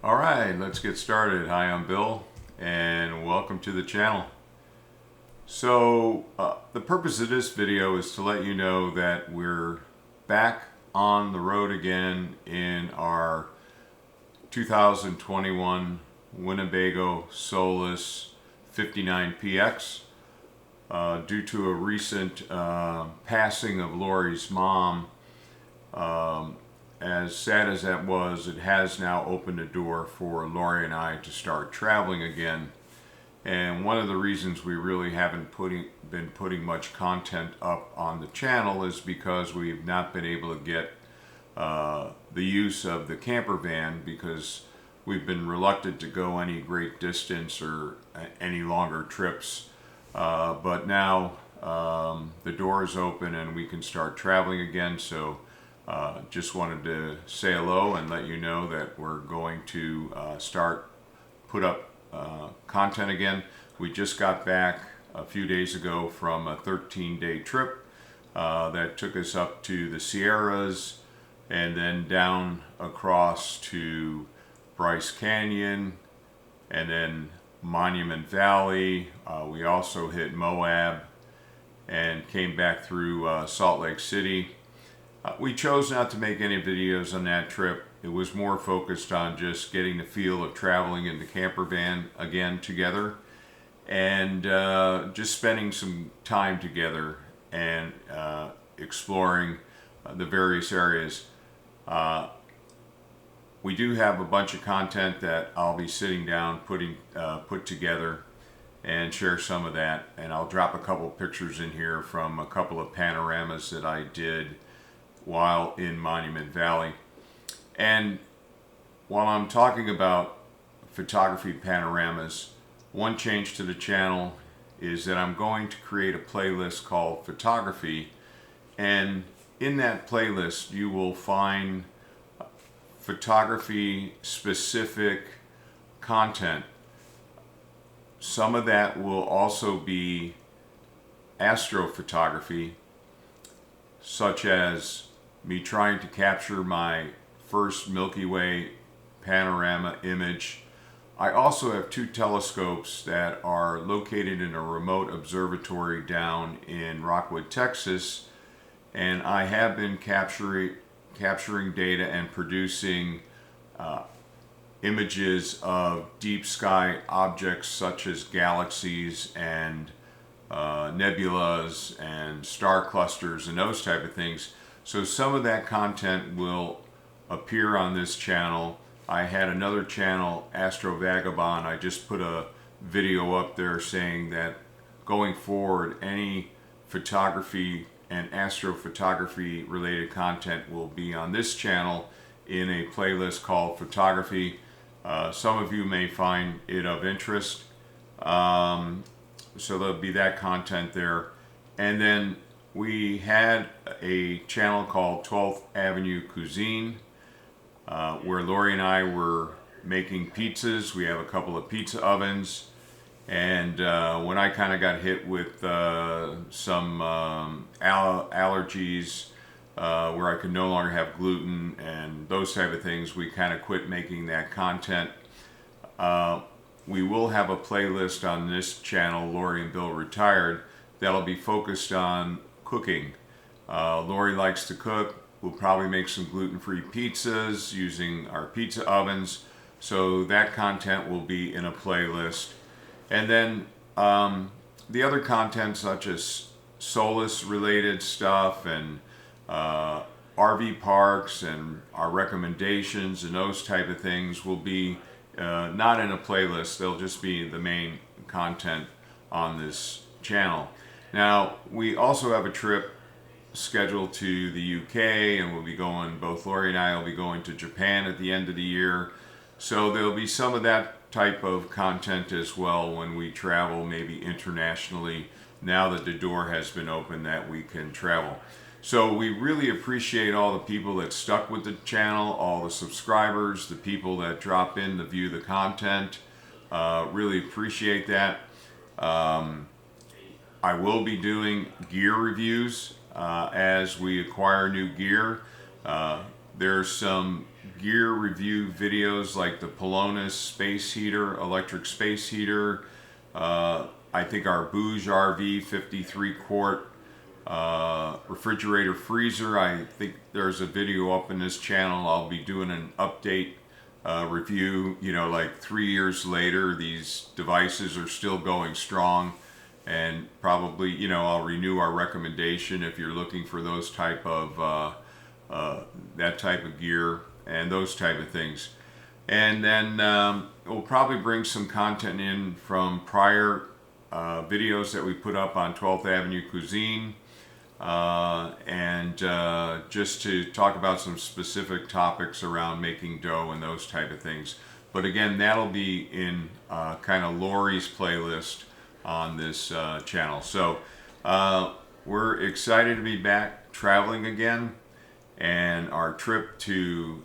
All right, let's get started. Hi, I'm Bill, and welcome to the channel. So, the purpose of this video is to let you know that we're back on the road again in our 2021 Winnebago Solis 59PX. Due to a recent passing of Laurie's mom, as sad as that was, it has now opened a door for Laurie and I to start traveling again. And one of the reasons we really haven't been putting much content up on the channel is because we've not been able to get the use of the camper van, because we've been reluctant to go any great distance or any longer trips. But now the door is open and we can start traveling again. So just wanted to say hello and let you know that we're going to put up content again. We just got back a few days ago from a 13-day trip that took us up to the Sierras and then down across to Bryce Canyon and then Monument Valley. We also hit Moab and came back through Salt Lake City. We chose not to make any videos on that trip. It was more focused on just getting the feel of traveling in the camper van again together and just spending some time together and exploring the various areas. We do have a bunch of content that I'll be sitting down put together and share some of that, and I'll drop a couple pictures in here from a couple of panoramas that I did while in Monument Valley. And while I'm talking about photography panoramas, one change to the channel is that I'm going to create a playlist called Photography, and in that playlist you will find photography specific content. Some of that will also be astrophotography, such as me trying to capture my first Milky Way panorama image. I also have two telescopes that are located in a remote observatory down in Rockwood, Texas, and I have been capturing data and producing images of deep sky objects such as galaxies and nebulas and star clusters and those type of things. So some of that content will appear on this channel. I had another channel, Astro Vagabond. I just put a video up there saying that going forward, any photography and astrophotography related content will be on this channel in a playlist called Photography. Some of you may find it of interest. So there'll be that content there. And then we had a channel called 12th Avenue Cuisine, where Laurie and I were making pizzas. We have a couple of pizza ovens. And when I kind of got hit with some allergies, where I could no longer have gluten and those type of things, we kind of quit making that content. We will have a playlist on this channel, Laurie and Bill Retired, that'll be focused on cooking. Laurie likes to cook. We'll probably make some gluten-free pizzas using our pizza ovens. So that content will be in a playlist. And then the other content such as Solis related stuff and RV parks and our recommendations and those type of things will be not in a playlist. They'll just be the main content on this channel. Now, we also have a trip scheduled to the UK, and we'll be going, both Laurie and I will be going to Japan at the end of the year. So there'll be some of that type of content as well when we travel, maybe internationally, now that the door has been opened that we can travel. So we really appreciate all the people that stuck with the channel, all the subscribers, the people that drop in to view the content. Really appreciate that. I will be doing gear reviews as we acquire new gear. There's some gear review videos like the Pelonis space heater, electric space heater. I think our Bouge RV 53 quart refrigerator freezer. I think there's a video up in this channel. I'll be doing an update review, you know, like 3 years later. These devices are still going strong, and probably, you know, I'll renew our recommendation if you're looking for those type of that type of gear and those type of things. And then we'll probably bring some content in from prior videos that we put up on 12th Avenue Cuisine, and just to talk about some specific topics around making dough and those type of things. But again, that'll be in kind of Laurie's playlist on this channel. So we're excited to be back traveling again, and our trip to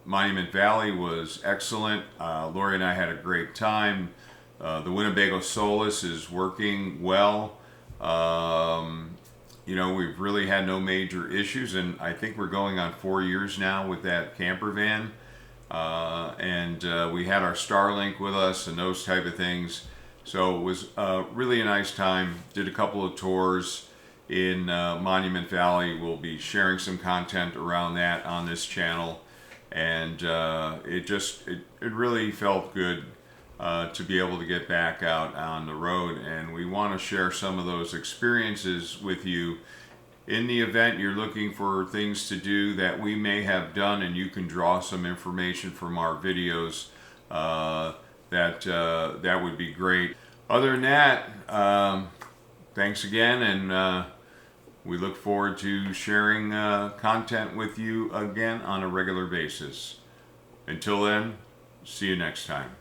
Monument Valley was excellent. Laurie and I had a great time. The Winnebago Solis is working well. You know, we've really had no major issues, and I think we're going on 4 years now with that camper van. And we had our Starlink with us and those type of things. So it was really a nice time. Did a couple of tours in Monument Valley. We'll be sharing some content around that on this channel. And it really felt good to be able to get back out on the road, and we want to share some of those experiences with you. In the event you're looking for things to do that we may have done, and you can draw some information from our videos, that would be great. Other than that, thanks again, and we look forward to sharing content with you again on a regular basis. Until then, see you next time.